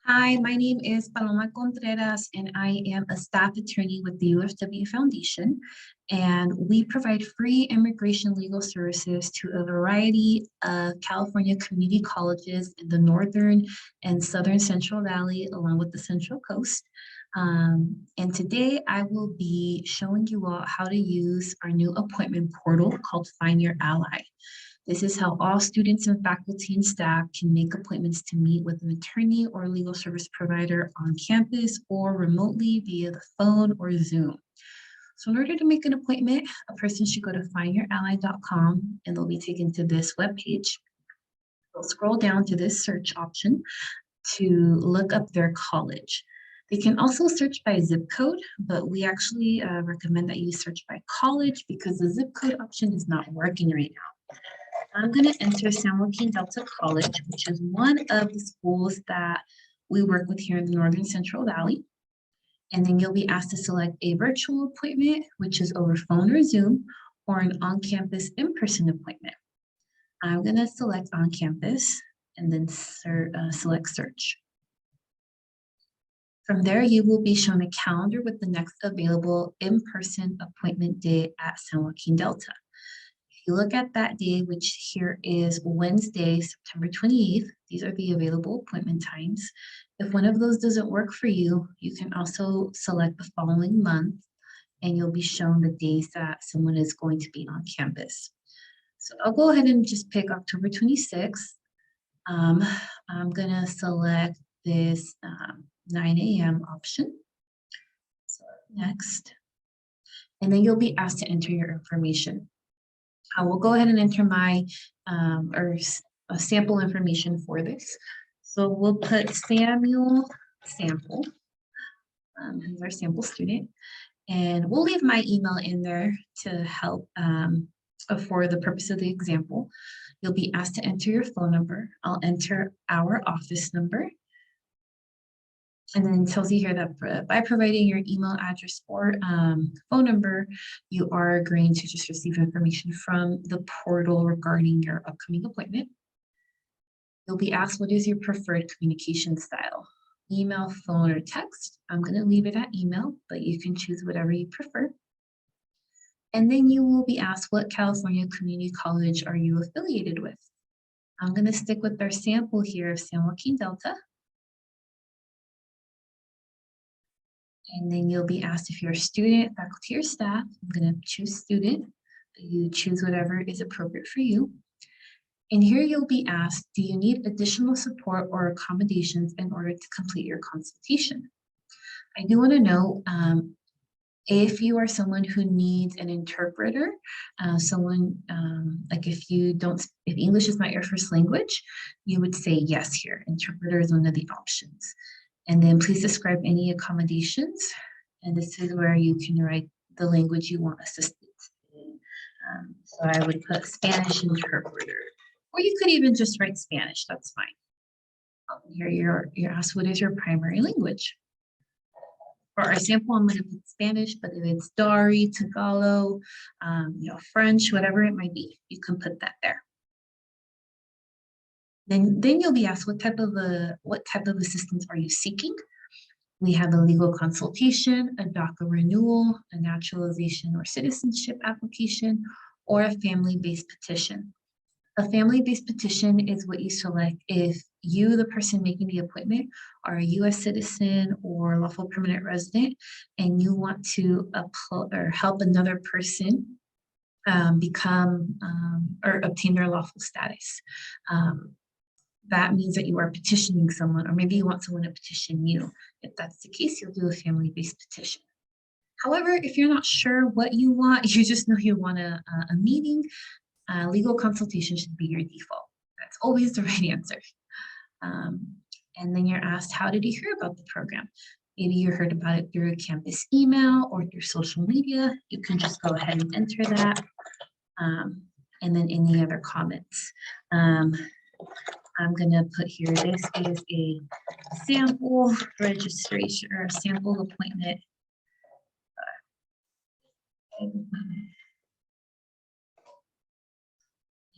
Hi, my name is Paloma Contreras, and I am a staff attorney with the UFW Foundation. And we provide free immigration legal services to a variety of California community colleges in the Northern and Southern Central Valley, along with the Central Coast. And today I will be showing you all how to use our new appointment portal called Find Your Ally. This is how all students and faculty and staff can make appointments to meet with an attorney or legal service provider on campus or remotely via the phone or Zoom. So in order to make an appointment, a person should go to findyourally.com and they'll be taken to this webpage. They'll scroll down to this search option to look up their college. They can also search by zip code, but we actually recommend that you search by college because the zip code option is not working right now. I'm going to enter San Joaquin Delta College, which is one of the schools that we work with here in the Northern Central Valley. And then you'll be asked to select a virtual appointment, which is over phone or Zoom, or an on-campus in-person appointment. I'm going to select on-campus and then select search. From there, you will be shown a calendar with the next available in-person appointment day at San Joaquin Delta. If you look at that day, which here is Wednesday, September 28th, these are the available appointment times. If one of those doesn't work for you, you can also select the following month and you'll be shown the days that someone is going to be on campus. So I'll go ahead and just pick October 26th. I'm gonna select this 9 a.m. option. So next, and then you'll be asked to enter your information. I will go ahead and enter my sample information for this. So we'll put Samuel Sample, who's our sample student, and we'll leave my email in there to help for the purpose of the example. You'll be asked to enter your phone number. I'll enter our office number. And then it tells you here that by providing your email address or phone number, you are agreeing to just receive information from the portal regarding your upcoming appointment. You'll be asked, what is your preferred communication style? Email, phone, or text? I'm going to leave it at email, but you can choose whatever you prefer. And then you will be asked, what California community college are you affiliated with? I'm going to stick with our sample here of San Joaquin Delta. And then you'll be asked if you're a student, faculty, or staff. I'm going to choose student, but you choose whatever is appropriate for you. And here you'll be asked, do you need additional support or accommodations in order to complete your consultation? I do want to know if you are someone who needs an interpreter, like if English is not your first language, you would say yes here. Interpreter is one of the options. And then please describe any accommodations. And this is where you can write the language you want assistance in. So I would put Spanish interpreter, or you could even just write Spanish, that's fine. Here you're asked, what is your primary language? For our sample, I'm gonna put Spanish, but if it's Dari, Tagalog, French, whatever it might be, you can put that there. Then you'll be asked what type of assistance are you seeking? We have a legal consultation, a DACA renewal, a naturalization or citizenship application, or a family-based petition. A family-based petition is what you select if you, the person making the appointment, are a U.S. citizen or lawful permanent resident, and you want to help another person become or obtain their lawful status. That means that you are petitioning someone, or maybe you want someone to petition you. If that's the case, you'll do a family-based petition. However, if you're not sure what you want, you just know you want a meeting, legal consultation should be your default. That's always the right answer. And then you're asked, how did you hear about the program? Maybe you heard about it through a campus email or through social media. You can just go ahead and enter that. And then any other comments. I'm going to put here, this is a sample registration or a sample appointment.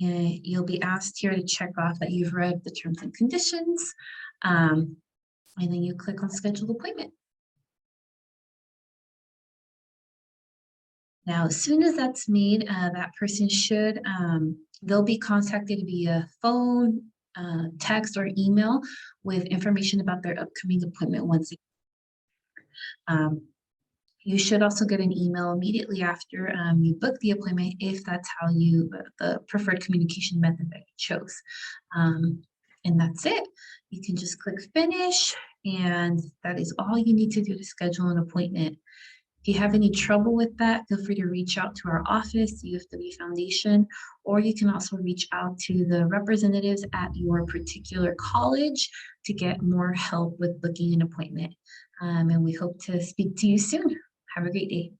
And you'll be asked here to check off that you've read the terms and conditions. And then you click on schedule appointment. Now, as soon as that's made, that person should, they'll be contacted via phone, text, or email with information about their upcoming appointment once. You should also get an email immediately after you book the appointment if that's how you, the preferred communication method that you chose. And that's it. You can just click finish, and that is all you need to do to schedule an appointment. If you have any trouble with that, feel free to reach out to our office, UFW Foundation, or you can also reach out to the representatives at your particular college to get more help with booking an appointment. And we hope to speak to you soon. Have a great day.